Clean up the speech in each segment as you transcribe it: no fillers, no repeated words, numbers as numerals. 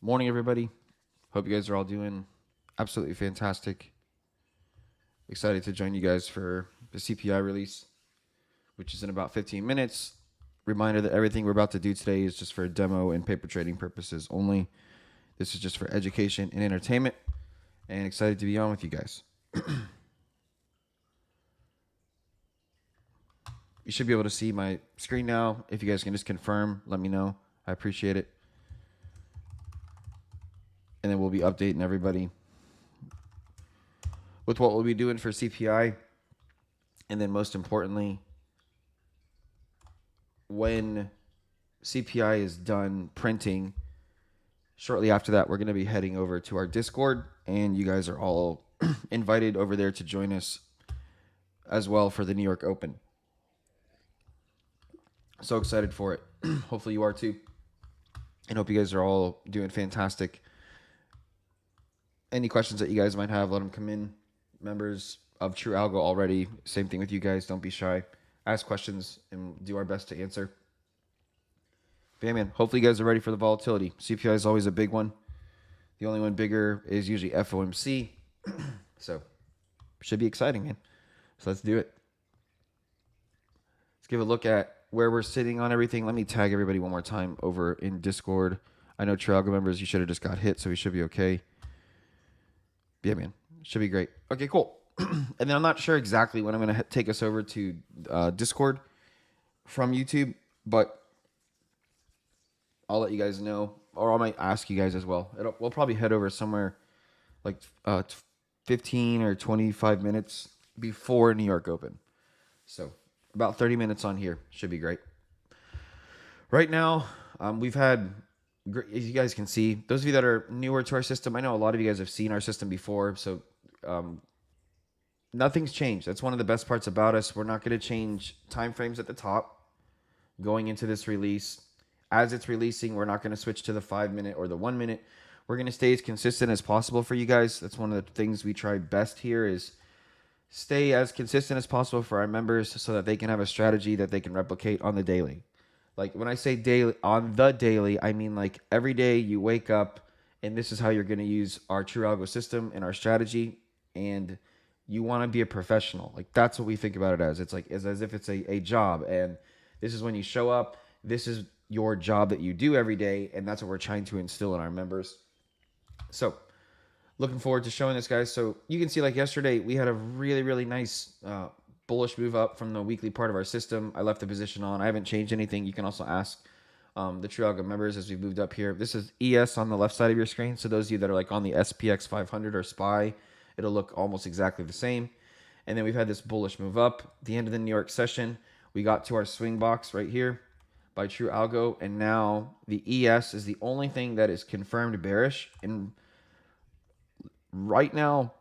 Morning, everybody. Hope you guys are all doing absolutely fantastic. Excited to join you guys for the CPI release, which is in about 15 minutes. Reminder that everything we're about to do today is just for demo and paper trading purposes only. This is just for education and entertainment, and excited to be on with you guys. You should be able to see my screen now. If you guys can just confirm, let me know. I appreciate it. And then we'll be updating everybody with what we'll be doing for CPI. And then most importantly, when CPI is done printing, shortly after that, we're going to be heading over to our Discord. And you guys are all invited over there to join us as well for the New York Open. So excited for it. Hopefully you are too. And hope you guys are all doing fantastic. Any questions that you guys might have, let them come in. Members of True Algo already. Same thing with you guys. Don't be shy. Ask questions and do our best to answer. But yeah, man. Hopefully you guys are ready for the volatility. CPI is always a big one. The only one bigger is usually FOMC. So should be exciting, man. So let's do it. Let's give a look at where we're sitting on everything. Let me tag everybody one more time over in Discord. I know True Algo members, you should have just got hit, so we should be okay. Yeah, man. Should be great. Okay, cool. And then I'm not sure exactly when I'm going to take us over to Discord from YouTube, but I'll let you guys know, or I might ask you guys as well. We'll probably head over somewhere like 15 or 25 minutes before New York Open. So about 30 minutes on here. Should be great. Right now, we've had... As you guys can see, those of you that are newer to our system, I know a lot of you guys have seen our system before, so nothing's changed. That's one of the best parts about us. We're not going to change timeframes at the top going into this release. As it's releasing, we're not going to switch to the 5-minute or the 1-minute. We're going to stay as consistent as possible for you guys. That's one of the things we try best here is stay as consistent as possible for our members so that they can have a strategy that they can replicate on the daily. Like when I say daily, on the daily, I mean like every day you wake up and this is how you're going to use our True Algo system and our strategy. And you want to be a professional. Like that's what we think about it as. It's like as if it's a job. And this is when you show up. This is your job that you do every day. And that's what we're trying to instill in our members. So looking forward to showing this, guys. So you can see like yesterday, we had a really, really nice bullish move up from the weekly part of our system. I left the position on. I haven't changed anything. You can also ask the True Algo members as we've moved up here. This is ES on the left side of your screen. So those of you that are like on the SPX 500 or SPY, it'll look almost exactly the same. And then we've had this bullish move up. The end of the New York session, we got to our swing box right here by True Algo. And now the ES is the only thing that is confirmed bearish. And right now,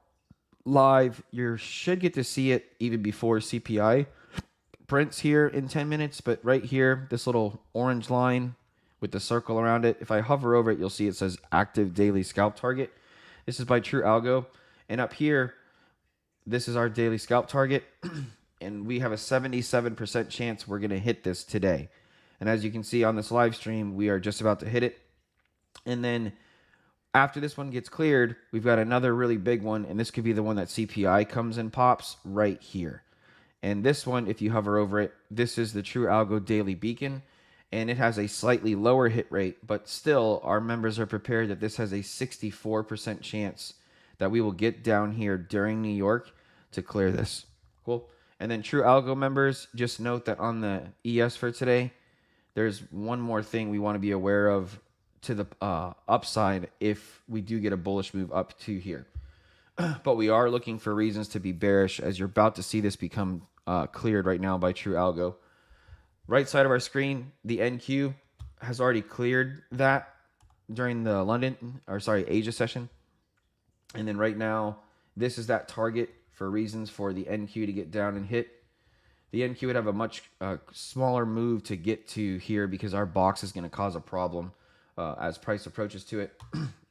live, you should get to see it even before CPI prints here in 10 minutes. But right here, this little orange line with the circle around it, if I hover over it, you'll see it says active daily scalp target. This is by True Algo. And up here, this is our daily scalp target. And we have a 77% chance we're going to hit this today. And as you can see on this live stream, we are just about to hit it. And then after this one gets cleared, we've got another really big one, and this could be the one that CPI comes and pops right here. And this one, if you hover over it, this is the True Algo Daily Beacon, and it has a slightly lower hit rate, but still our members are prepared that this has a 64% chance that we will get down here during New York to clear this. Cool. And then True Algo members, just note that on the ES for today, there's one more thing we want to be aware of to the upside if we do get a bullish move up to here. But we are looking for reasons to be bearish as you're about to see this become cleared right now by True Algo. Right side of our screen, the NQ has already cleared that during the Asia session. And then right now, this is that target for reasons for the NQ to get down and hit. The NQ would have a much smaller move to get to here because our box is going to cause a problem as price approaches to it.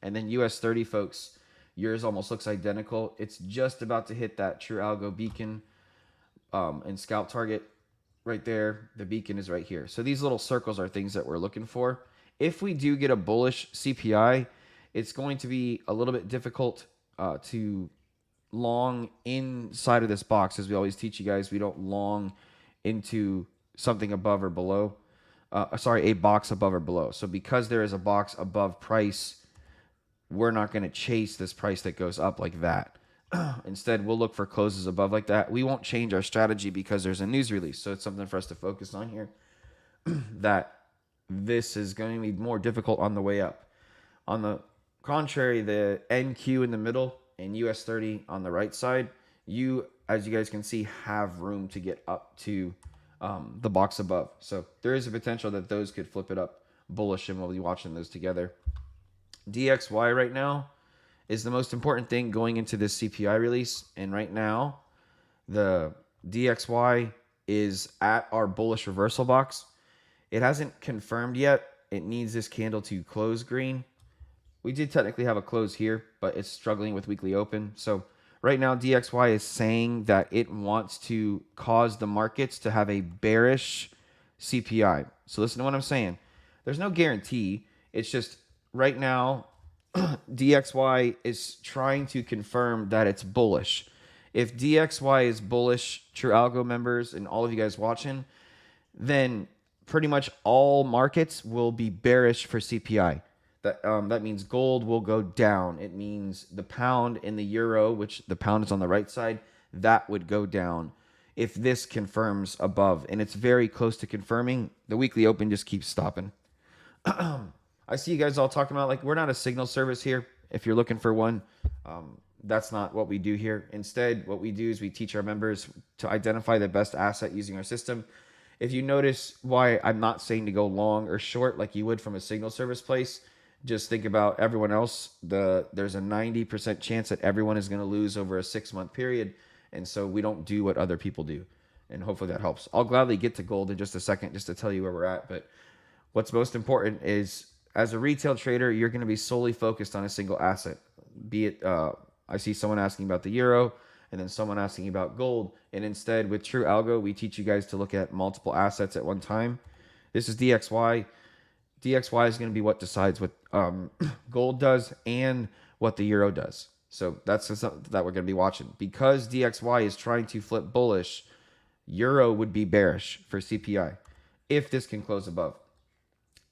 And then US 30, folks, yours almost looks identical. It's just about to hit that True Algo beacon and scalp target right there. The beacon is right here. So these little circles are things that we're looking for. If we do get a bullish CPI, it's going to be a little bit difficult to long inside of this box. As we always teach you guys, we don't long into something above or below. A box above or below. So because there is a box above price, we're not going to chase this price that goes up like that. Instead, we'll look for closes above like that. We won't change our strategy because there's a news release. So it's something for us to focus on here, that this is going to be more difficult on the way up. On the contrary, the NQ in the middle and US 30 on the right side, as you guys can see, have room to get up to the box above. So there is a potential that those could flip it up bullish, and we'll be watching those together. DXY right now is the most important thing going into this CPI release. And right now, the DXY is at our bullish reversal box. It hasn't confirmed yet. It needs this candle to close green. We did technically have a close here, but it's struggling with weekly open. So right now, DXY is saying that it wants to cause the markets to have a bearish CPI. So listen to what I'm saying. There's no guarantee. It's just right now, DXY is trying to confirm that it's bullish. If DXY is bullish, True Algo members and all of you guys watching, then pretty much all markets will be bearish for CPI. That means gold will go down. It means the pound and the euro, which the pound is on the right side, that would go down if this confirms above. And it's very close to confirming. The weekly open just keeps stopping. I see you guys all talking about, like, we're not a signal service here. If you're looking for one, that's not what we do here. Instead, what we do is we teach our members to identify the best asset using our system. If you notice why I'm not saying to go long or short like you would from a signal service place, just think about everyone else. There's a 90% chance that everyone is going to lose over a 6-month period. And so we don't do what other people do. And hopefully that helps. I'll gladly get to gold in just a second just to tell you where we're at. But what's most important is, as a retail trader, you're going to be solely focused on a single asset. Be it, I see someone asking about the euro and then someone asking about gold. And instead, with True Algo, we teach you guys to look at multiple assets at one time. This is DXY. DXY is going to be what decides what gold does and what the euro does. So that's something that we're going to be watching. Because DXY is trying to flip bullish, euro would be bearish for CPI if this can close above.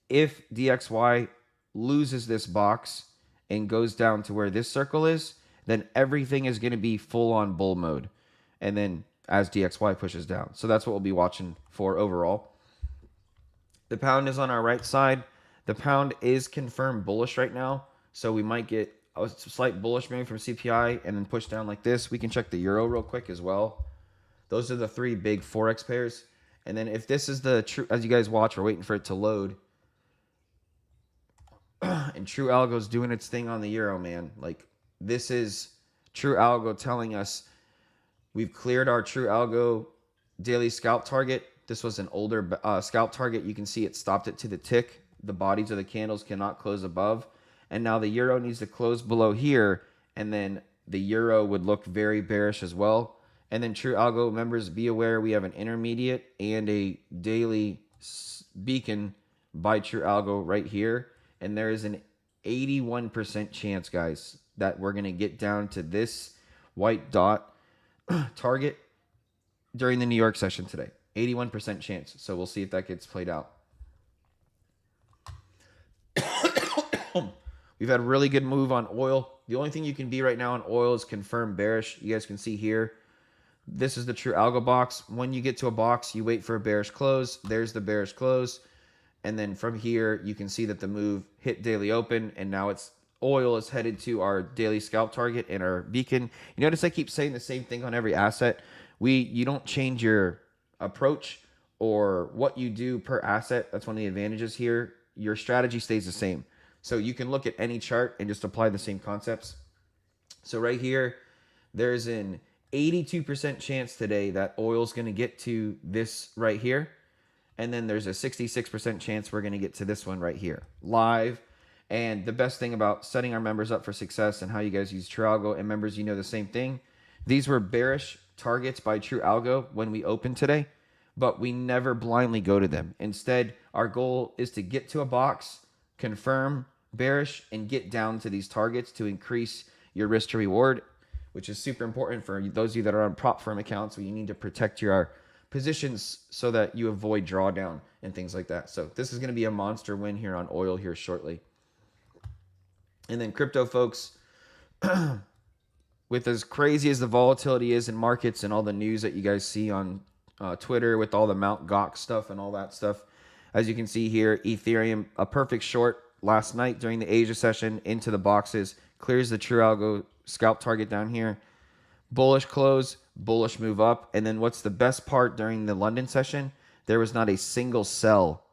If DXY loses this box and goes down to where this circle is, then everything is going to be full on bull mode. And then as DXY pushes down. So that's what we'll be watching for overall. The pound is on our right side. The pound is confirmed bullish right now. So we might get a slight bullish move from CPI and then push down like this. We can check the euro real quick as well. Those are the three big Forex pairs. And then if this is the true, as you guys watch, we're waiting for it to load. And True Algo's doing its thing on the euro, man. Like, this is True Algo telling us we've cleared our True Algo daily scalp target. This was an older scalp target. You can see it stopped it to the tick. The bodies of the candles cannot close above. And now the euro needs to close below here. And then the euro would look very bearish as well. And then True Algo members, be aware we have an intermediate and a daily beacon by True Algo right here. And there is an 81% chance, guys, that we're going to get down to this white dot target during the New York session today. 81% chance. So we'll see if that gets played out. We've had a really good move on oil. The only thing you can be right now on oil is confirmed bearish. You guys can see here. This is the True Algo box. When you get to a box, you wait for a bearish close. There's the bearish close. And then from here, you can see that the move hit daily open. And now oil is headed to our daily scalp target and our beacon. You notice I keep saying the same thing on every asset. You don't change your approach or what you do per asset. That's one of the advantages here. Your strategy stays the same. So you can look at any chart and just apply the same concepts. So right here, there's an 82% chance today that oil's going to get to this right here. And then there's a 66% chance we're going to get to this one right here, live. And the best thing about setting our members up for success and how you guys use True Algo, and members, you know the same thing. These were bearish targets by True Algo when we opened today, but we never blindly go to them. Instead, our goal is to get to a box, confirm, bearish and get down to these targets to increase your risk to reward, which is super important for those of you that are on prop firm accounts where you need to protect your positions so that you avoid drawdown and things like that. So this is going to be a monster win here on oil here shortly. And then crypto, folks, with as crazy as the volatility is in markets and all the news that you guys see on Twitter with all the Mt. Gox stuff and all that stuff, as you can see here, Ethereum, a perfect short last night during the Asia session into the boxes, clears the True Algo scalp target down here. Bullish close, bullish move up. And then what's the best part during the London session? There was not a single sell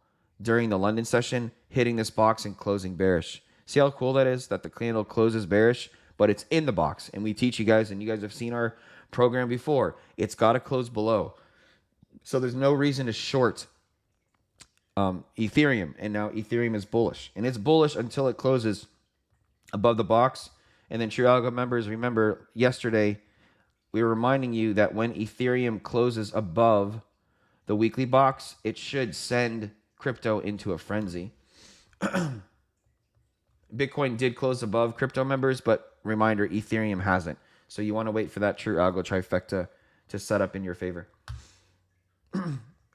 during the London session hitting this box and closing bearish. See how cool that is, that the candle closes bearish, but it's in the box. And we teach you guys, and you guys have seen our program before, it's got to close below. So there's no reason to short Ethereum. And now Ethereum is bullish. And it's bullish until it closes above the box. And then True Algo members, remember yesterday, we were reminding you that when Ethereum closes above the weekly box, it should send crypto into a frenzy. Bitcoin did close above crypto members, but reminder, Ethereum hasn't. So you want to wait for that True Algo trifecta to set up in your favor.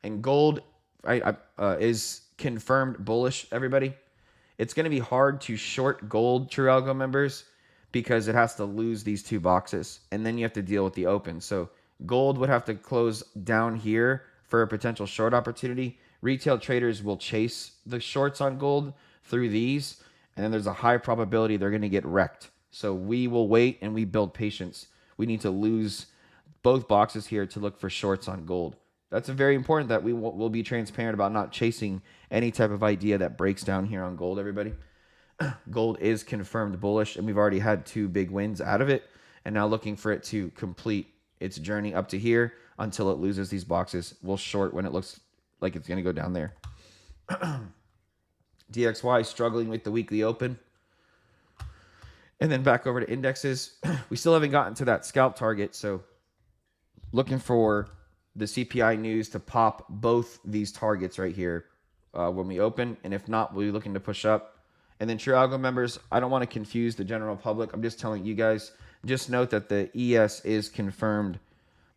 And gold is confirmed bullish, everybody. It's going to be hard to short gold, True Algo members, because it has to lose these two boxes, and then you have to deal with the open. So gold would have to close down here for a potential short opportunity. Retail traders will chase the shorts on gold through these, and then there's a high probability they're going to get wrecked. So we will wait and we build patience. We need to lose both boxes here to look for shorts on gold. That's very important that we will be transparent about not chasing any type of idea that breaks down here on gold, everybody. Gold is confirmed bullish, and we've already had 2 big wins out of it, and now looking for it to complete its journey up to here until it loses these boxes. We'll short when it looks like it's going to go down there. DXY struggling with the weekly open. And then back over to indexes. We still haven't gotten to that scalp target, so looking for the CPI news to pop both these targets right here when we open, and if not, we'll be looking to push up. And then True Algo members, I don't want to confuse the general public. I'm just telling you guys, just note that the ES is confirmed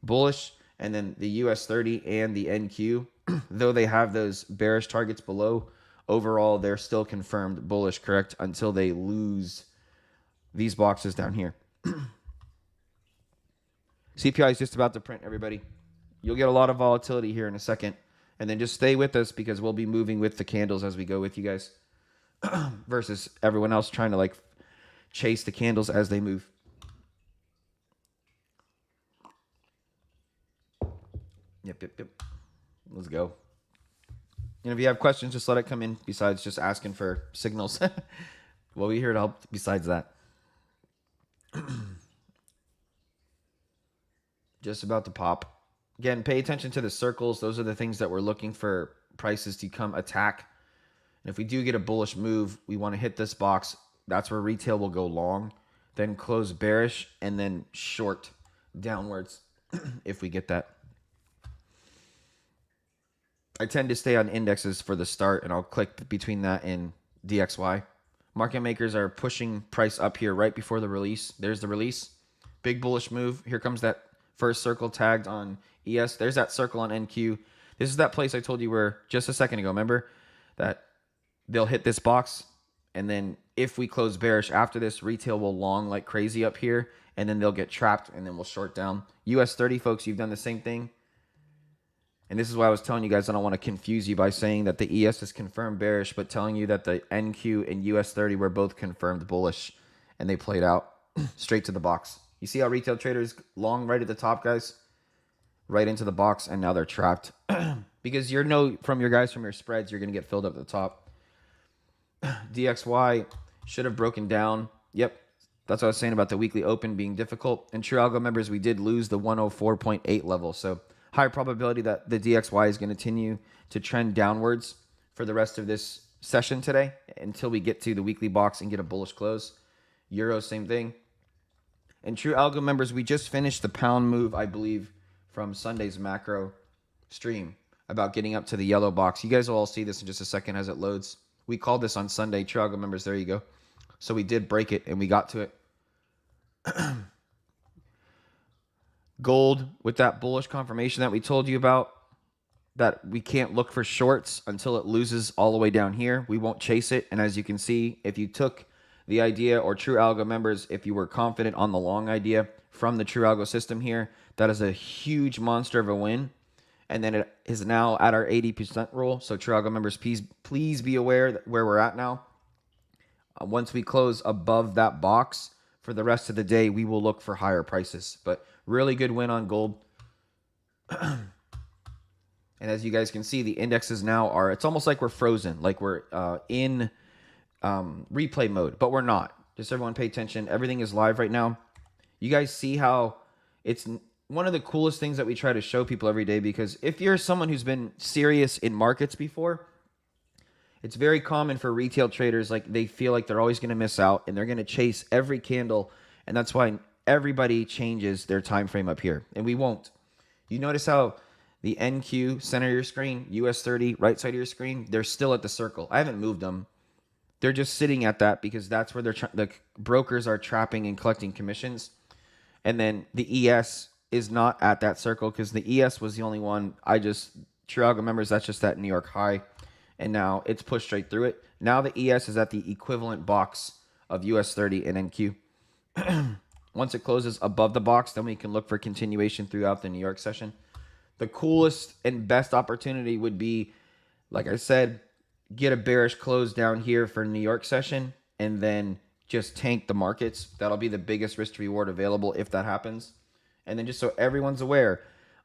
bullish, and then the US 30 and the NQ, though they have those bearish targets below, overall they're still confirmed bullish, correct, until they lose these boxes down here. CPI is just about to print, everybody. You'll get a lot of volatility here in a second, and then just stay with us because we'll be moving with the candles as we go with you guys. Versus everyone else trying to like chase the candles as they move. Yep. Let's go. And if you have questions, just let it come in. Besides just asking for signals, we'll be here to help. Besides that, just about to pop. Again, pay attention to the circles. Those are the things that we're looking for prices to come attack. And if we do get a bullish move, we want to hit this box. That's where retail will go long, then close bearish, and then short downwards if we get that. I tend to stay on indexes for the start, and I'll click between that and DXY. Market makers are pushing price up here right before the release. There's the release. Big bullish move. Here comes that first circle tagged on ES. There's that circle on NQ. This is that place I told you where just a second ago. Remember that they'll hit this box, and then if we close bearish after this, retail will long like crazy up here, and then they'll get trapped, and then we'll short down. US 30, folks, you've done the same thing. And this is why I was telling you guys I don't want to confuse you by saying that the ES is confirmed bearish, but telling you that the NQ and US 30 were both confirmed bullish, and they played out straight to the box. You see how retail traders long right at the top, guys? Right into the box, and now they're trapped. Because you know from your guys from your spreads, you're going to get filled up at the top. DXY should have broken down. Yep, that's what I was saying about the weekly open being difficult. And True Algo members, we did lose the 104.8 level. So high probability that the DXY is going to continue to trend downwards for the rest of this session today until we get to the weekly box and get a bullish close. Euro, same thing. And True Algo members, we just finished the pound move, I believe, from Sunday's macro stream about getting up to the yellow box. You guys will all see this in just a second as it loads. We called this on Sunday. True Algo members, there you go. So we did break it and we got to it. Gold with that bullish confirmation that we told you about, that we can't look for shorts until it loses all the way down here. We won't chase it. And as you can see, if you took the idea, or True Algo members, if you were confident on the long idea from the True Algo system here, that is a huge monster of a win. And then it is now at our 80% rule. So True Algo members, please be aware that where we're at now. Once we close above that box for the rest of the day, we will look for higher prices. But really good win on gold. And as you guys can see, the indexes now are, it's almost like we're frozen, like we're in replay mode, but we're not. Just everyone pay attention. Everything is live right now. You guys see how it's one of the coolest things that we try to show people every day, because if you're someone who's been serious in markets before, it's very common for retail traders, like they feel like they're always going to miss out and they're going to chase every candle. And that's why everybody changes their time frame up here, and we won't. You notice how the NQ, center of your screen, US 30, right side of your screen, they're still at the circle. I haven't moved them. They're just sitting at that because that's where the brokers are trapping and collecting commissions. And then the ES is not at that circle because the ES was the only one. True Algo members, that's just that New York high. And now it's pushed straight through it. Now the ES is at the equivalent box of US 30 and NQ. Once it closes above the box, then we can look for continuation throughout the New York session. The coolest and best opportunity would be, like I said, get a bearish close down here for New York session and then just tank the markets. That'll be the biggest risk to reward available if that happens. And then just so everyone's aware,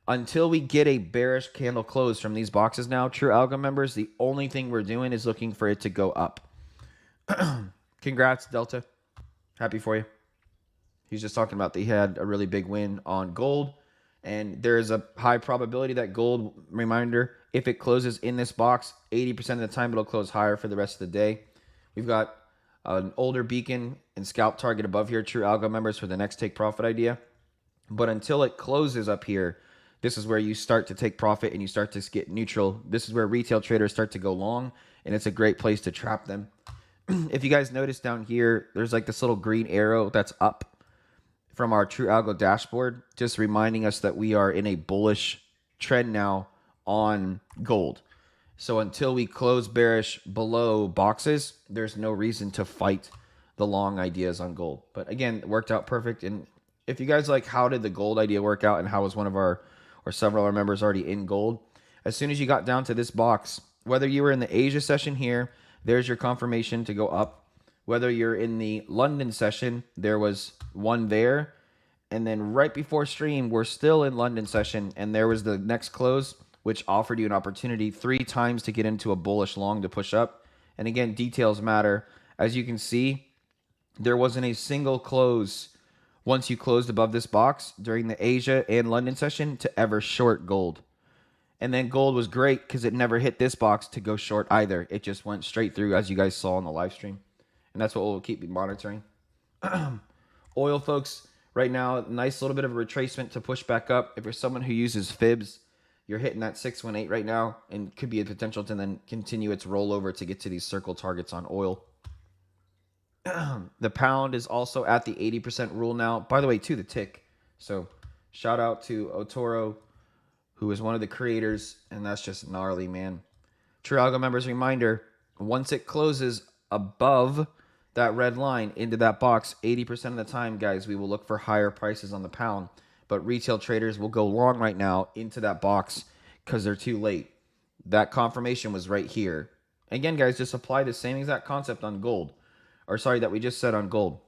until we get a bearish candle close from these boxes now, True Algo members, the only thing we're doing is looking for it to go up. Congrats, Delta. Happy for you. He's just talking about that he had a really big win on gold. And there's a high probability that gold, reminder, if it closes in this box, 80% of the time it'll close higher for the rest of the day. We've got an older beacon and scalp target above here, True Algo members, for the next take profit idea. But until it closes up here, this is where you start to take profit and you start to get neutral. This is where retail traders start to go long, and it's a great place to trap them. If you guys notice down here, there's like this little green arrow that's up from our True Algo dashboard, just reminding us that we are in a bullish trend now on gold. So until we close bearish below boxes, there's no reason to fight the long ideas on gold. But again, it worked out perfect. And if you guys like, how did the gold idea work out and how was one of our, or several of our members already in gold? As soon as you got down to this box, whether you were in the Asia session here, there's your confirmation to go up. Whether you're in the London session, there was one there. And then right before stream, we're still in London session. And there was the next close, which offered you an opportunity 3 times to get into a bullish long to push up. And again, details matter. As you can see, there wasn't a single close once you closed above this box during the Asia and London session to ever short gold. And then gold was great because it never hit this box to go short either. It just went straight through, as you guys saw on the live stream. And that's what we'll keep monitoring. Oil, folks, right now, nice little bit of a retracement to push back up. If you're someone who uses fibs, you're hitting that 618 right now and could be a potential to then continue its rollover to get to these circle targets on oil. The pound is also at the 80% rule now. By the way, to the tick. So shout out to Otoro, who is one of the creators, and that's just gnarly, man. True Algo members, reminder, once it closes above that red line into that box, 80% of the time, guys, we will look for higher prices on the pound. But retail traders will go long right now into that box because they're too late. That confirmation was right here. Again, guys, just apply the same exact concept on gold. Or sorry, that we just said on gold.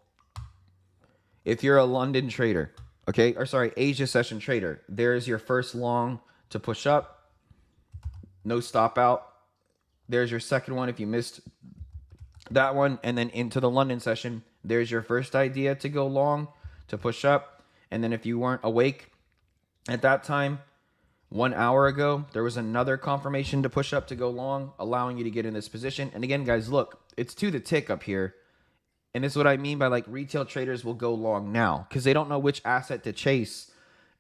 If you're a London trader, okay, or sorry, Asia session trader, there's your first long to push up. No stop out. There's your second one if you missed that one. And then into the London session, there's your first idea to go long, to push up. And then if you weren't awake at that time, 1 hour ago, there was another confirmation to push up to go long, allowing you to get in this position. And again, guys, look, it's to the tick up here. And this is what I mean by, like, retail traders will go long now because they don't know which asset to chase.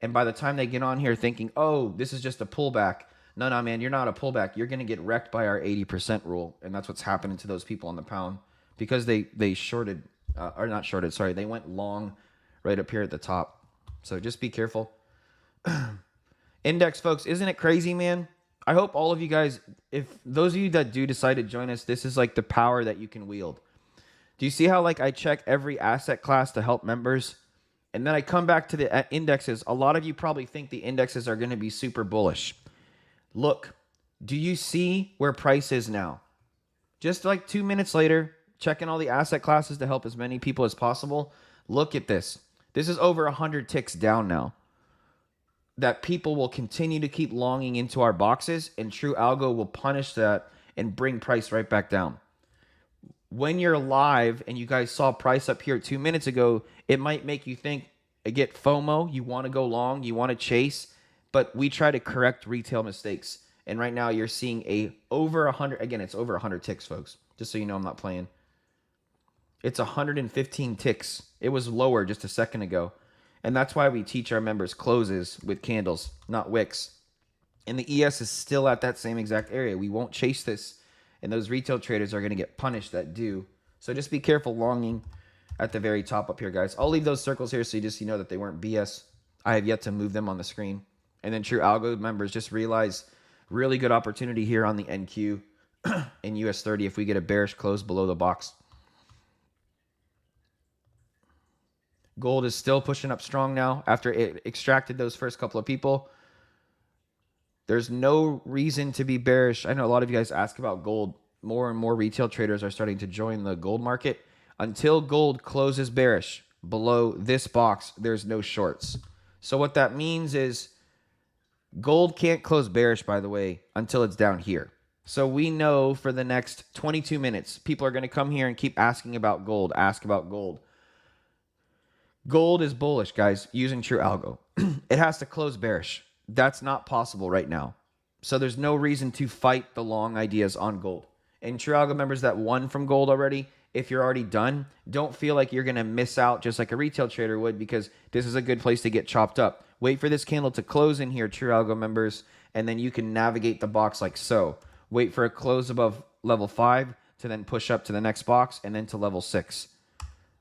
And by the time they get on here thinking, oh, this is just a pullback, No, man, you're not a pullback. You're going to get wrecked by our 80% rule. And that's what's happening to those people on the pound because they shorted, or not shorted, sorry. They went long right up here at the top. So just be careful. Index, folks, isn't it crazy, man? I hope all of you guys, if those of you that do decide to join us, this is like the power that you can wield. Do you see how like I check every asset class to help members? And then I come back to the indexes. A lot of you probably think the indexes are going to be super bullish. Look, do you see where price is now? Just like 2 minutes later, checking all the asset classes to help as many people as possible. Look at this. This is over 100 ticks down now. That people will continue to keep longing into our boxes, and True Algo will punish that and bring price right back down. When you're live and you guys saw price up here 2 minutes ago, it might make you think, get FOMO, you want to go long, you want to chase, but we try to correct retail mistakes. And right now you're seeing a over 100, again, it's over 100 ticks, folks, just so you know I'm not playing. It's 115 ticks. It was lower just a second ago. And that's why we teach our members closes with candles, not wicks. And the ES is still at that same exact area. We won't chase this. And those retail traders are going to get punished that do. So just be careful longing at the very top up here, guys. I'll leave those circles here so you know that they weren't BS. I have yet to move them on the screen. And then True Algo members, just realize really good opportunity here on the NQ in US 30 if we get a bearish close below the box. Gold is still pushing up strong now after it extracted those first couple of people. There's no reason to be bearish. I know a lot of you guys ask about gold. More and more retail traders are starting to join the gold market. Until gold closes bearish below this box, there's no shorts. So what that means is gold can't close bearish, by the way, until it's down here. So we know for the next 22 minutes, people are going to come here and keep asking about gold, ask about gold. Gold is bullish, guys, using True Algo. It has to close bearish. That's not possible right now. So there's no reason to fight the long ideas on gold. And True Algo members that won from gold already, if you're already done, don't feel like you're going to miss out just like a retail trader would, because this is a good place to get chopped up. Wait for this candle to close in here, True Algo members, and then you can navigate the box like so. Wait for a close above level 5 to then push up to the next box and then to level 6.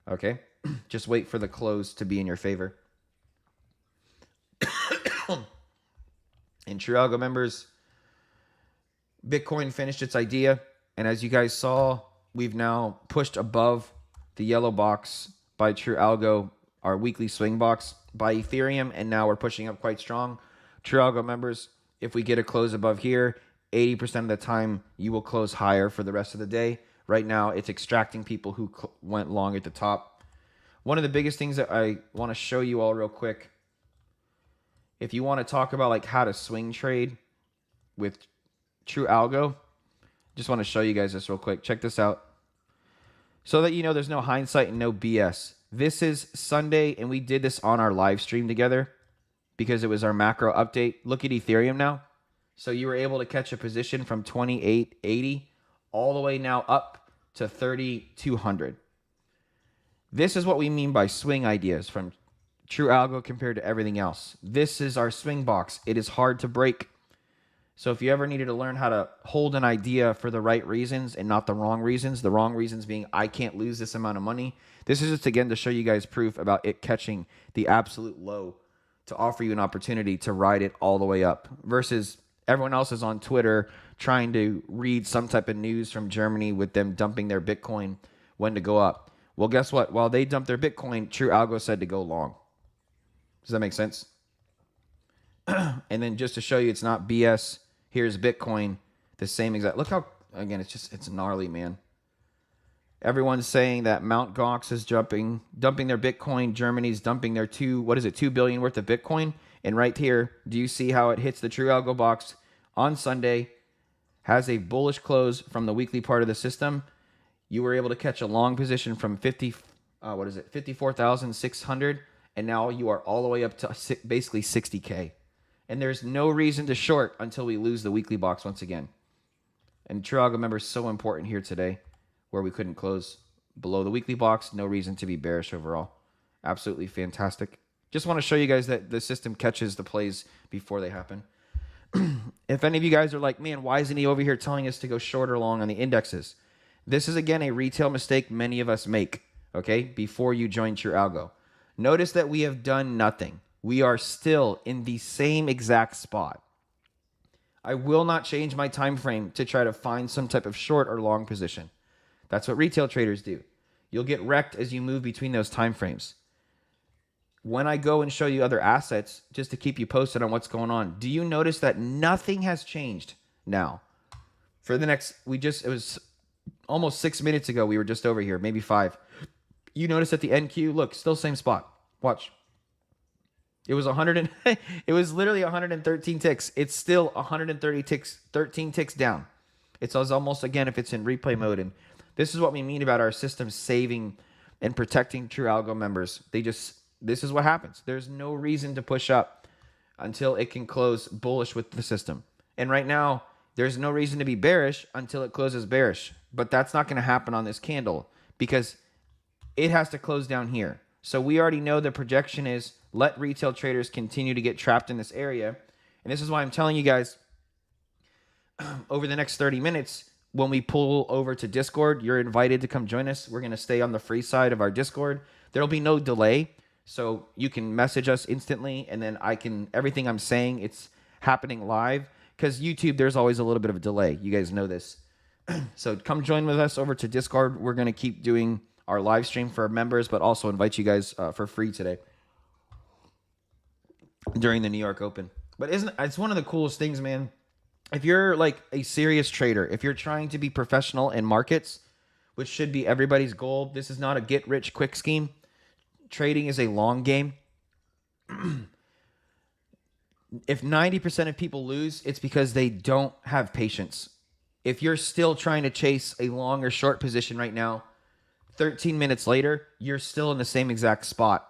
Okay? Just wait for the close to be in your favor. And True Algo members, Bitcoin finished its idea. And as you guys saw, we've now pushed above the yellow box by True Algo, our weekly swing box by Ethereum. And now we're pushing up quite strong. True Algo members, if we get a close above here, 80% of the time you will close higher for the rest of the day. Right now, it's extracting people who went long at the top. One of the biggest things that I want to show you all real quick, if you want to talk about like how to swing trade with True Algo, just want to show you guys this real quick. Check this out. So that you know there's no hindsight and no BS. This is Sunday, and we did this on our live stream together because it was our macro update. Look at Ethereum now. So you were able to catch a position from 2880 all the way now up to 3200. This is what we mean by swing ideas from True Algo compared to everything else. This is our swing box. It is hard to break. So if you ever needed to learn how to hold an idea for the right reasons and not the wrong reasons being I can't lose this amount of money, this is just again to show you guys proof about it catching the absolute low to offer you an opportunity to ride it all the way up versus everyone else is on Twitter trying to read some type of news from Germany with them dumping their Bitcoin when to go up. Well, guess what? While they dumped their Bitcoin, True Algo said to go long. Does that make sense? And then just to show you it's not BS, here's Bitcoin, the same exact. Look how, again, it's gnarly, man. Everyone's saying that Mt. Gox is dumping their Bitcoin. Germany's dumping their 2 billion worth of Bitcoin. And right here, do you see how it hits the True Algo box on Sunday, has a bullish close from the weekly part of the system. You were able to catch a long position from 54,600, and now you are all the way up to basically 60K. And there's no reason to short until we lose the weekly box once again. And True Algo members so important here today, where we couldn't close below the weekly box. No reason to be bearish overall. Absolutely fantastic. Just want to show you guys that the system catches the plays before they happen. If any of you guys are like, man, why isn't he over here telling us to go short or long on the indexes? This is, again, a retail mistake many of us make, okay, before you join True Algo. Notice that we have done nothing. We are still in the same exact spot. I will not change my time frame to try to find some type of short or long position. That's what retail traders do. You'll get wrecked as you move between those time frames. When I go and show you other assets, just to keep you posted on what's going on, do you notice that nothing has changed now? For the next, it was almost 6 minutes ago, we were just over here, maybe 5. You notice at the NQ, look, still same spot. Watch. It was it was literally 113 ticks. It's still 130 ticks, 13 ticks down. It's almost, again, if it's in replay mode. And this is what we mean about our system saving and protecting True Algo members. This is what happens. There's no reason to push up until it can close bullish with the system. And right now, there's no reason to be bearish until it closes bearish. But that's not going to happen on this candle because it has to close down here. So we already know the projection is let retail traders continue to get trapped in this area. And this is why I'm telling you guys, over the next 30 minutes, when we pull over to Discord, you're invited to come join us. We're going to stay on the free side of our Discord. There'll be no delay. So you can message us instantly, and then everything I'm saying, it's happening live. Because YouTube, there's always a little bit of a delay. You guys know this. So come join with us over to Discord. We're going to keep doing our live stream for members, but also invite you guys for free today during the New York Open. But it's one of the coolest things, man. If you're like a serious trader, if you're trying to be professional in markets, which should be everybody's goal, this is not a get-rich-quick scheme. Trading is a long game. If 90% of people lose, it's because they don't have patience. If you're still trying to chase a long or short position right now, 13 minutes later, you're still in the same exact spot.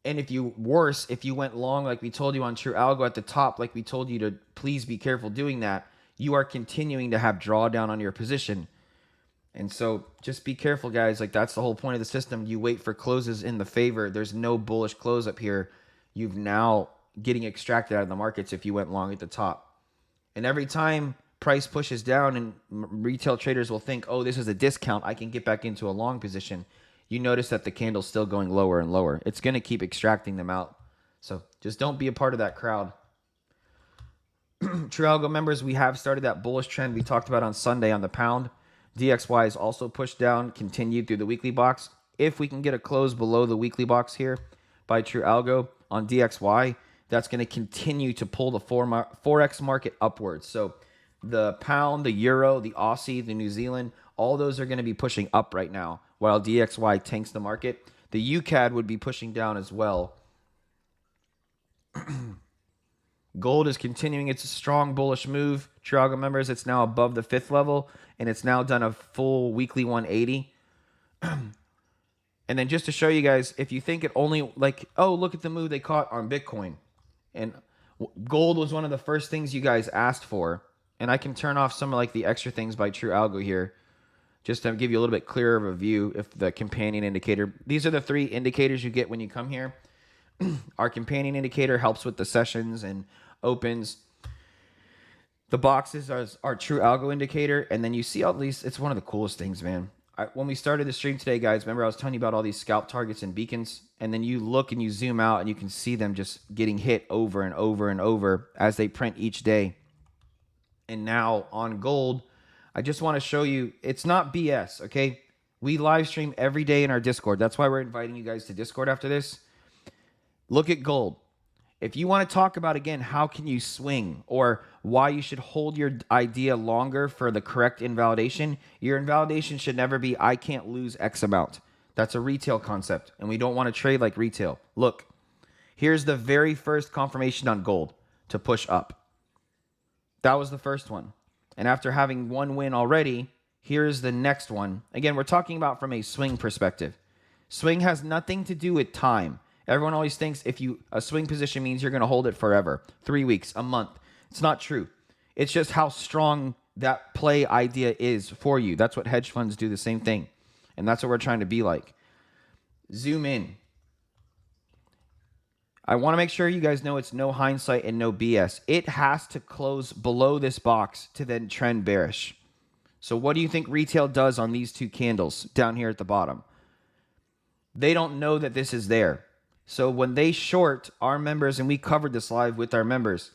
And if you went long like we told you on True Algo at the top, like we told you to please be careful doing that, you are continuing to have drawdown on your position. And so just be careful, guys. Like, that's the whole point of the system. You wait for closes in the favor. There's no bullish close up here. You've now getting extracted out of the markets if you went long at the top. And every time price pushes down and retail traders will think, oh, this is a discount, I can get back into a long position. You notice that the candle's still going lower and lower. It's going to keep extracting them out. So just don't be a part of that crowd. True Algo members, we have started that bullish trend we talked about on Sunday on the pound. DXY is also pushed down, continued through the weekly box. If we can get a close below the weekly box here by True Algo on DXY, that's going to continue to pull the Forex market upwards. So the pound, the euro, the Aussie, the New Zealand, all those are going to be pushing up right now while DXY tanks the market. The UCAD would be pushing down as well. Gold is continuing its strong bullish move. True Algo members, it's now above the 5th level, and it's now done a full weekly 180. And then just to show you guys, if you think it only, like, oh, look at the move they caught on Bitcoin. And gold was one of the first things you guys asked for. And I can turn off some of like the extra things by True Algo here, just to give you a little bit clearer of a view. If the companion indicator, these are the 3 indicators you get when you come here. Our companion indicator helps with the sessions and opens. The boxes are our True Algo indicator. And then you see all these. It's one of the coolest things, man. When we started the stream today, guys, remember I was telling you about all these scalp targets and beacons? And then you look and you zoom out and you can see them just getting hit over and over and over as they print each day. And now on gold, I just want to show you, it's not BS, okay? We live stream every day in our Discord. That's why we're inviting you guys to Discord after this. Look at gold. If you want to talk about, again, how can you swing or why you should hold your idea longer for the correct invalidation, your invalidation should never be, I can't lose X amount. That's a retail concept, and we don't want to trade like retail. Look, here's the very first confirmation on gold to push up. That was the first one. And after having one win already, here's the next one. Again, we're talking about from a swing perspective. Swing has nothing to do with time. Everyone always thinks a swing position means you're going to hold it forever, 3 weeks, a month. It's not true. It's just how strong that play idea is for you. That's what hedge funds do, the same thing. And that's what we're trying to be like. Zoom in. I want to make sure you guys know it's no hindsight and no BS. It has to close below this box to then trend bearish. So what do you think retail does on these two candles down here at the bottom? They don't know that this is there. So when they short our members, and we covered this live with our members,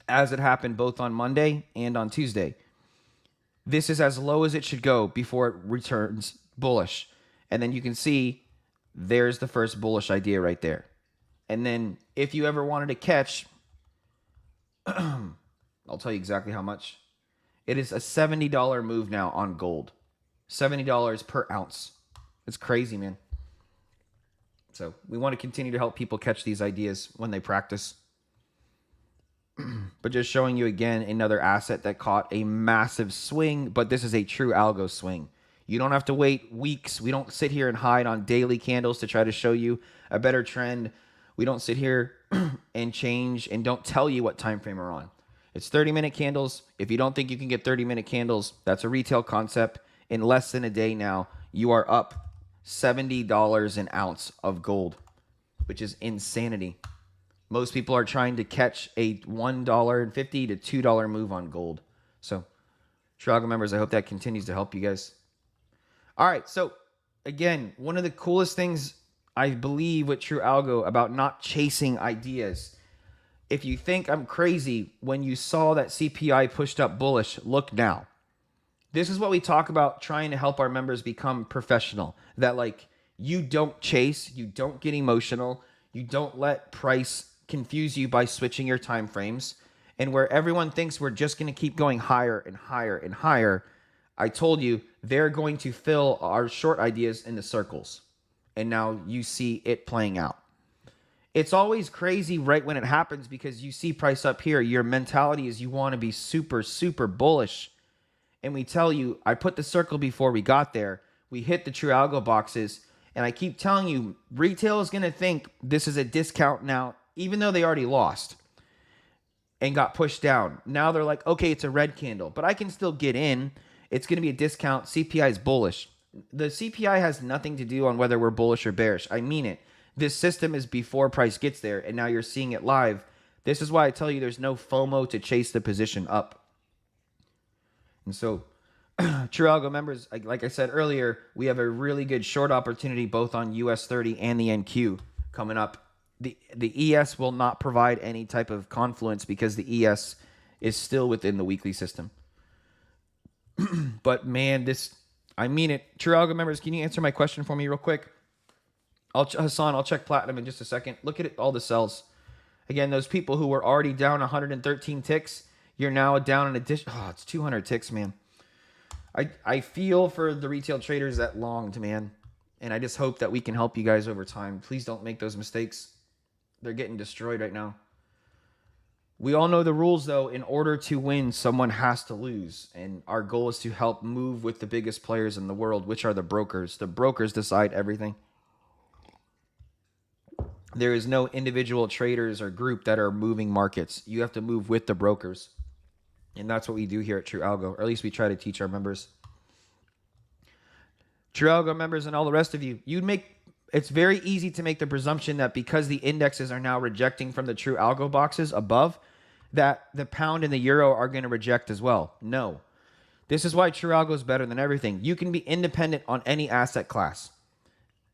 as it happened both on Monday and on Tuesday, this is as low as it should go before it returns bullish. And then you can see there's the first bullish idea right there. And then if you ever wanted to catch, I'll tell you exactly how much. It is a $70 move now on gold. $70 per ounce. It's crazy, man. So we want to continue to help people catch these ideas when they practice. But just showing you again another asset that caught a massive swing, but this is a true algo swing. You don't have to wait weeks. We don't sit here and hide on daily candles to try to show you a better trend. We don't sit here and change and don't tell you what time frame we're on. It's 30-minute candles. If you don't think you can get 30-minute candles, that's a retail concept. In less than a day now, you are up $70 an ounce of gold, which is insanity. Most people are trying to catch a $1.50 to $2 move on gold. So, True Algo members, I hope that continues to help you guys. All right, so again, one of the coolest things I believe with True Algo about not chasing ideas. If you think I'm crazy when you saw that CPI pushed up bullish, look now. This is what we talk about trying to help our members become professional. That like you don't chase, you don't get emotional, you don't let price confuse you by switching your time frames. And where everyone thinks we're just going to keep going higher and higher and higher, I told you they're going to fill our short ideas into circles. And now you see it playing out. It's always crazy right when it happens because you see price up here. Your mentality is you want to be super, super bullish. And we tell you, I put the circle before we got there. We hit the True Algo boxes. And I keep telling you, retail is going to think this is a discount now, even though they already lost and got pushed down. Now they're like, okay, it's a red candle, but I can still get in. It's going to be a discount. CPI is bullish. The CPI has nothing to do on whether we're bullish or bearish. I mean it. This system is before price gets there, and now you're seeing it live. This is why I tell you there's no FOMO to chase the position up. And so, True Algo members, like I said earlier, we have a really good short opportunity both on US 30 and the NQ coming up. The ES will not provide any type of confluence because the ES is still within the weekly system. But man, I mean it. True Algo members, can you answer my question for me real quick? Hassan, I'll check platinum in just a second. Look at all the sells. Again, those people who were already down 113 ticks, you're now down an addition. Oh, it's 200 ticks, man. I feel for the retail traders that longed, man. And I just hope that we can help you guys over time. Please don't make those mistakes. They're getting destroyed right now. We all know the rules, though. In order to win, someone has to lose. And our goal is to help move with the biggest players in the world, which are the brokers. The brokers decide everything. There is no individual traders or group that are moving markets. You have to move with the brokers. And that's what we do here at True Algo, or at least we try to teach our members. True Algo members and all the rest of you, it's very easy to make the presumption that because the indexes are now rejecting from the True Algo boxes above, that the pound and the euro are going to reject as well. No. This is why True Algo is better than everything. You can be independent on any asset class.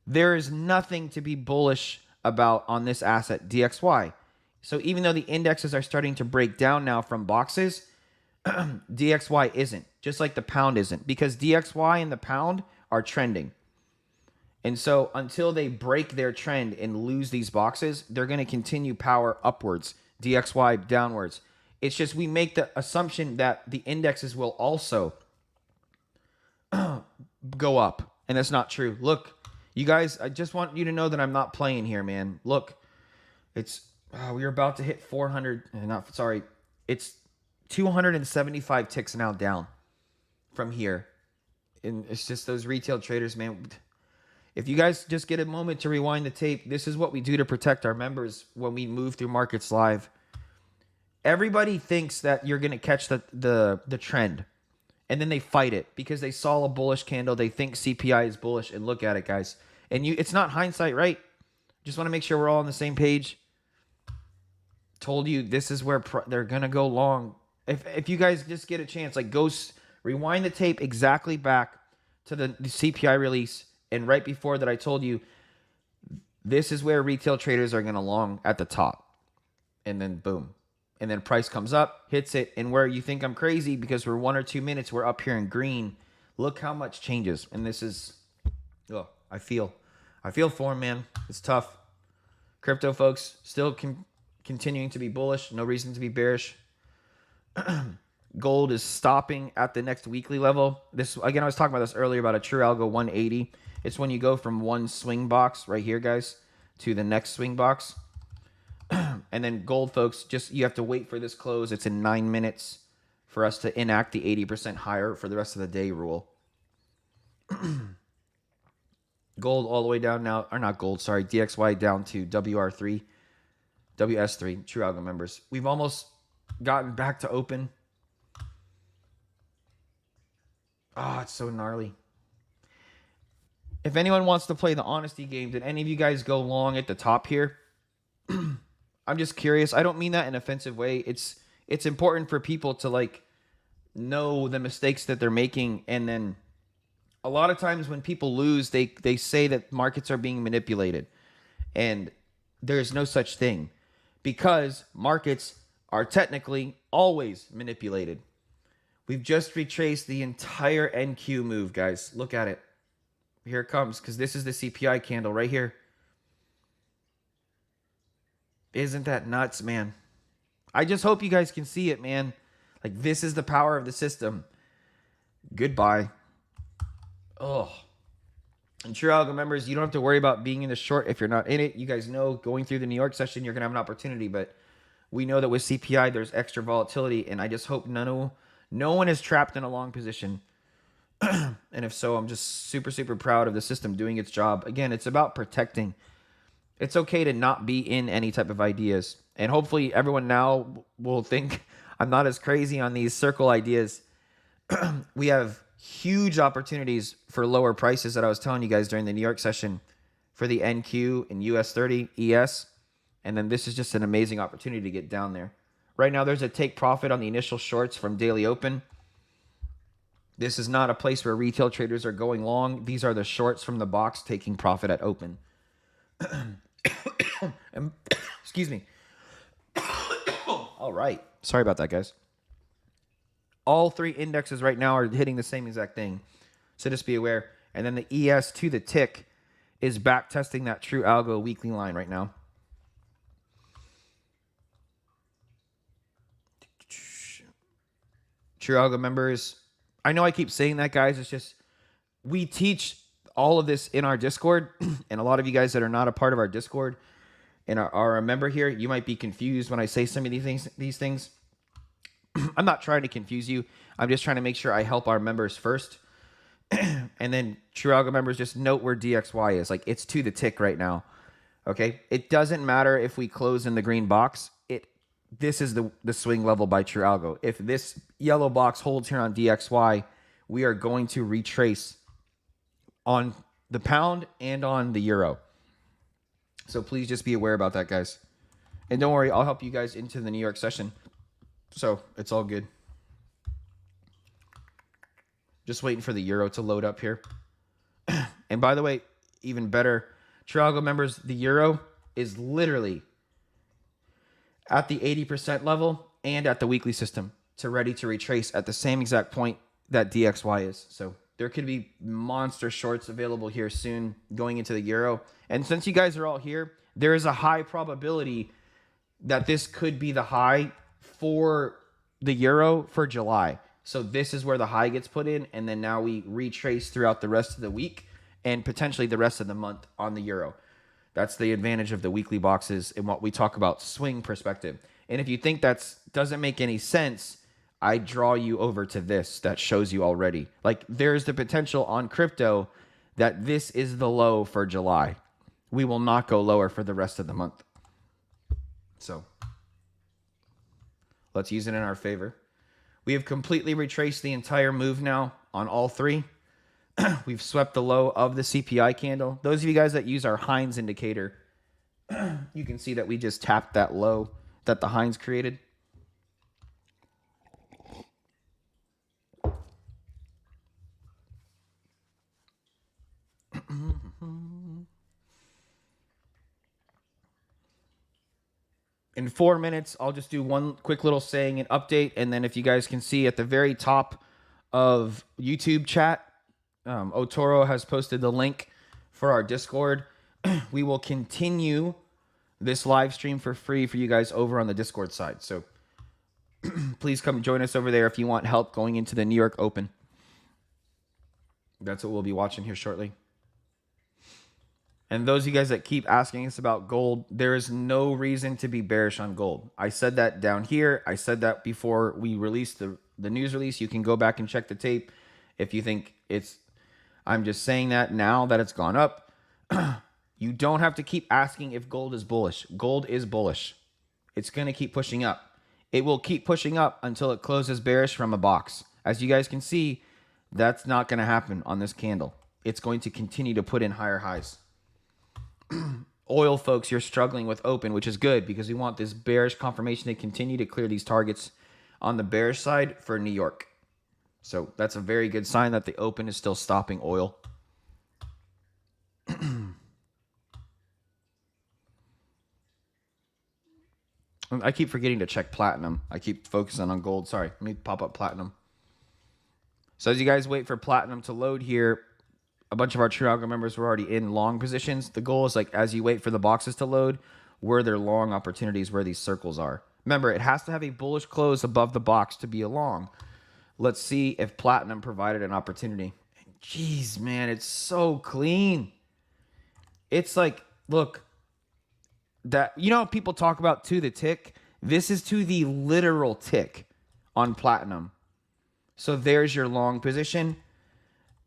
There is nothing to be bullish about on this asset, DXY. So even though the indexes are starting to break down now from boxes, DXY isn't, just like the pound isn't, because DXY and the pound are trending. And so until they break their trend and lose these boxes, they're going to continue power upwards, DXY downwards. It's just we make the assumption that the indexes will also go up, and that's not true. Look, you guys, I just want you to know that I'm not playing here, man. Look, we're about to hit 400. It's 275 ticks now down from here. And it's just those retail traders, man. If you guys just get a moment to rewind the tape, this is what we do to protect our members when we move through markets live. Everybody thinks that you're going to catch the trend. And then they fight it because they saw a bullish candle. They think CPI is bullish. And look at it, guys. And it's not hindsight, right? Just want to make sure we're all on the same page. told you this is where they're going to go long. If you guys just get a chance, like go rewind the tape exactly back to the CPI release. And right before that, I told you, this is where retail traders are going to long at the top. And then boom. And then price comes up, hits it. And where you think I'm crazy because we're 1 or 2 minutes, we're up here in green. Look how much changes. And this is, oh, I feel for him, man. It's tough. Crypto folks still continuing to be bullish. No reason to be bearish. Gold is stopping at the next weekly level. This, again, I was talking about this earlier about a True Algo 180. It's when you go from one swing box right here, guys, to the next swing box. And then gold, folks, just you have to wait for this close. It's in 9 minutes for us to enact the 80% higher for the rest of the day rule. Gold all the way down now, or not gold, sorry, DXY down to WR3, WS3, True Algo members. We've almost gotten back to open. Oh, it's so gnarly. If anyone wants to play the honesty game, did any of you guys go long at the top here? I'm just curious. I don't mean that in an offensive way. It's important for people to like know the mistakes that they're making. And then a lot of times when people lose, they say that markets are being manipulated. And there's no such thing, because markets are technically always manipulated. We've just retraced the entire NQ move, guys. Look at it. Here it comes, because this is the CPI candle right here. Isn't that nuts, man? I just hope you guys can see it, man. Like, this is the power of the system. Goodbye. Oh. And True Algo members, you don't have to worry about being in the short if you're not in it. You guys know going through the New York session, you're going to have an opportunity. But we know that with CPI, there's extra volatility. And I just hope no one is trapped in a long position. And if so, I'm just super, super proud of the system doing its job. Again, it's about protecting. It's okay to not be in any type of ideas. And hopefully everyone now will think I'm not as crazy on these circle ideas. We have huge opportunities for lower prices that I was telling you guys during the New York session for the NQ and US 30 ES. And then this is just an amazing opportunity to get down there. Right now, there's a take profit on the initial shorts from daily open. This is not a place where retail traders are going long. These are the shorts from the box taking profit at open. Excuse me. All right. Sorry about that, guys. All three indexes right now are hitting the same exact thing. So just be aware. And then the ES to the tick is back testing that True Algo weekly line right now. True Algo members, I know I keep saying that, guys. It's just we teach all of this in our Discord. And a lot of you guys that are not a part of our Discord and are a member here, you might be confused when I say some of these things. I'm not trying to confuse you. I'm just trying to make sure I help our members first. And then True Algo members, just note where DXY is. Like, it's to the tick right now. Okay? It doesn't matter if we close in the green box. This is the swing level by True Algo. If this yellow box holds here on DXY, we are going to retrace on the pound and on the euro. So please just be aware about that, guys. And don't worry, I'll help you guys into the New York session. So it's all good. Just waiting for the euro to load up here. And by the way, even better, True Algo members, the euro is literally at the 80% level and at the weekly system to ready to retrace at the same exact point that DXY is. So there could be monster shorts available here soon going into the euro. And since you guys are all here, there is a high probability that this could be the high for the euro for July. So this is where the high gets put in, and then now we retrace throughout the rest of the week and potentially the rest of the month on the euro. That's the advantage of the weekly boxes and what we talk about swing perspective. And if you think that doesn't make any sense, I draw you over to this that shows you already. Like, there's the potential on crypto that this is the low for July. We will not go lower for the rest of the month. So let's use it in our favor. We have completely retraced the entire move now on all three. We've swept the low of the CPI candle. Those of you guys that use our Hines indicator, you can see that we just tapped that low that the Heinz created. In 4 minutes, I'll just do one quick little saying and update. And then if you guys can see at the very top of YouTube chat, Otoro has posted the link for our Discord. We will continue this live stream for free for you guys over on the Discord side. So please come join us over there if you want help going into the New York Open. That's what we'll be watching here shortly. And those of you guys that keep asking us about gold, there is no reason to be bearish on gold. I said that down here. I said that before we released the news release. You can go back and check the tape if you think it's... I'm just saying that now that it's gone up. You don't have to keep asking if gold is bullish. Gold is bullish. It's going to keep pushing up. It will keep pushing up until it closes bearish from a box. As you guys can see, that's not going to happen on this candle. It's going to continue to put in higher highs. Oil, folks, you're struggling with open, which is good because we want this bearish confirmation to continue to clear these targets on the bearish side for New York. So that's a very good sign that the open is still stopping oil. I keep forgetting to check platinum. I keep focusing on gold. Sorry, let me pop up platinum. So as you guys wait for platinum to load here, a bunch of our True Algo members were already in long positions. The goal is, like, as you wait for the boxes to load, where their long opportunities, where these circles are. Remember, it has to have a bullish close above the box to be a long. Let's see if platinum provided an opportunity. Jeez, man, it's so clean. It's like, look, that, you know, people talk about to the tick. This is to the literal tick on platinum. So there's your long position.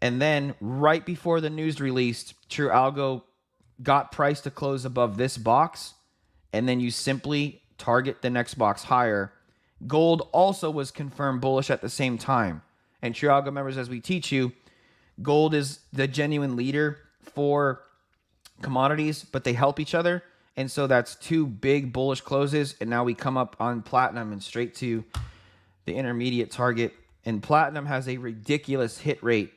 And then right before the news released, True Algo got price to close above this box. And then you simply target the next box higher. Gold also was confirmed bullish at the same time. And True Algo members, as we teach you, gold is the genuine leader for commodities, but they help each other. And so that's two big bullish closes. And now we come up on platinum and straight to the intermediate target. And platinum has a ridiculous hit rate,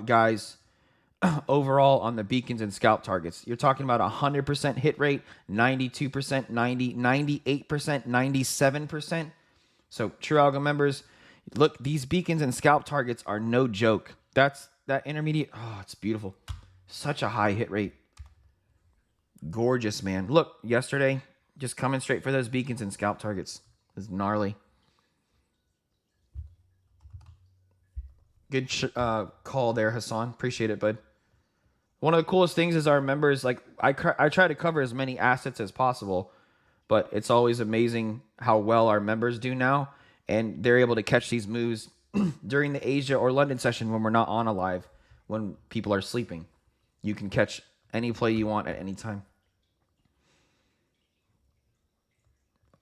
guys, overall on the beacons and scalp targets. You're talking about 100% hit rate, 92%, 98%, 97%. So True Algo members, look, these beacons and scalp targets are no joke. That's that intermediate. Oh, it's beautiful. Such a high hit rate. Gorgeous, man. Look, yesterday, just coming straight for those beacons and scalp targets. It's gnarly. Good call there, Hassan. Appreciate it, bud. One of the coolest things is our members, like, I try to cover as many assets as possible, but it's always amazing how well our members do now, and they're able to catch these moves during the Asia or London session when we're not on a live, when people are sleeping. You can catch any play you want at any time.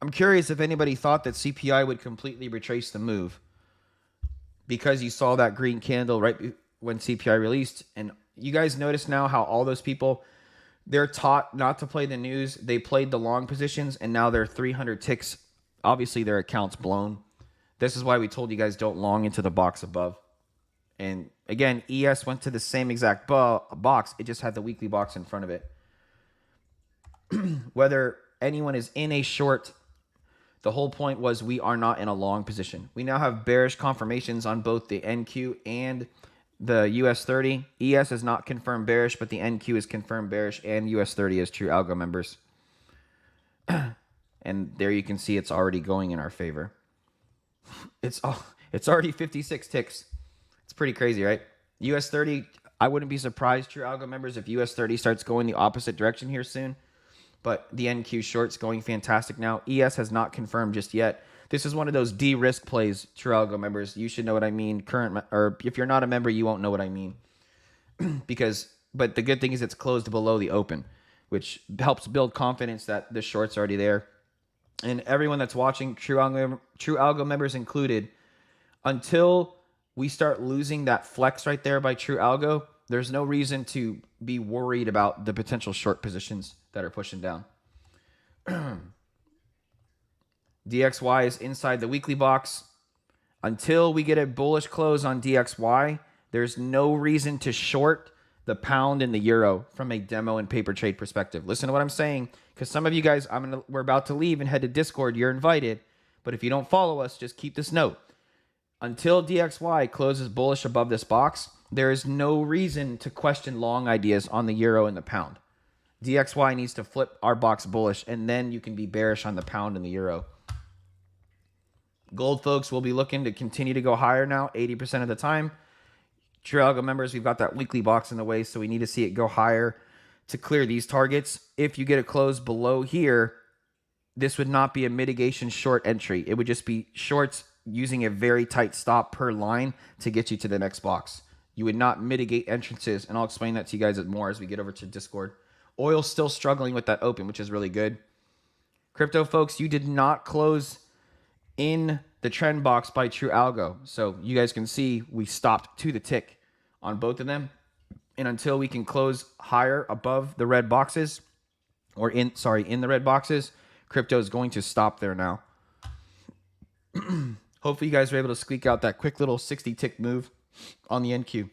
I'm curious if anybody thought that CPI would completely retrace the move, because you saw that green candle right when CPI released. And you guys notice now how all those people, they're taught not to play the news. They played the long positions, and now they're 300 ticks. Obviously, their account's blown. This is why we told you guys don't long into the box above. And again, ES went to the same exact box. It just had the weekly box in front of it. Whether anyone is in a short, the whole point was we are not in a long position. We now have bearish confirmations on both the NQ and the US 30. ES is not confirmed bearish, but the NQ is confirmed bearish, and US 30 is True Algo members. And there you can see it's already going in our favor. It's already 56 ticks. It's pretty crazy, right? US 30, I wouldn't be surprised, True Algo members, if US 30 starts going the opposite direction here soon. But the NQ short's going fantastic now. ES has not confirmed just yet. This is one of those de-risk plays, True Algo members. You should know what I mean. Or if you're not a member, you won't know what I mean. But the good thing is it's closed below the open, which helps build confidence that the short's already there. And everyone that's watching, True Algo members included, until we start losing that flex right there by True Algo, there's no reason to be worried about the potential short positions that are pushing down. DXY is inside the weekly box. Until we get a bullish close on DXY, there's no reason to short the pound and the euro from a demo and paper trade perspective. Listen to what I'm saying, because some of you guys, we're about to leave and head to Discord. You're invited. But if you don't follow us, just keep this note. Until DXY closes bullish above this box, there is no reason to question long ideas on the euro and the pound. DXY needs to flip our box bullish, and then you can be bearish on the pound and the euro. Gold, folks, will be looking to continue to go higher now 80% of the time. True Algo members, we've got that weekly box in the way, so we need to see it go higher to clear these targets. If you get a close below here, this would not be a mitigation short entry. It would just be shorts using a very tight stop per line to get you to the next box. You would not mitigate entrances, and I'll explain that to you guys more as we get over to Discord. Oil's still struggling with that open, which is really good. Crypto, folks, you did not close in the trend box by True Algo. So you guys can see we stopped to the tick on both of them. And until we can close higher above the red boxes, or in the red boxes, crypto is going to stop there now. Hopefully you guys were able to squeak out that quick little 60 tick move on the NQ.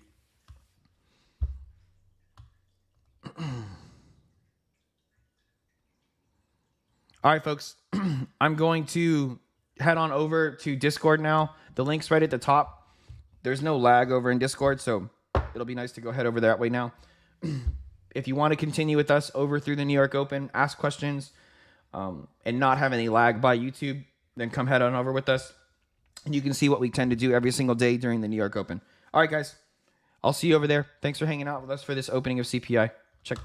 All right, folks, I'm going to head on over to Discord now. The link's right at the top. There's no lag over in Discord, so it'll be nice to go head over that way now. If you want to continue with us over through the New York Open, ask questions, and not have any lag by YouTube, then come head on over with us. And you can see what we tend to do every single day during the New York Open. All right, guys. I'll see you over there. Thanks for hanging out with us for this opening of CPI. Check.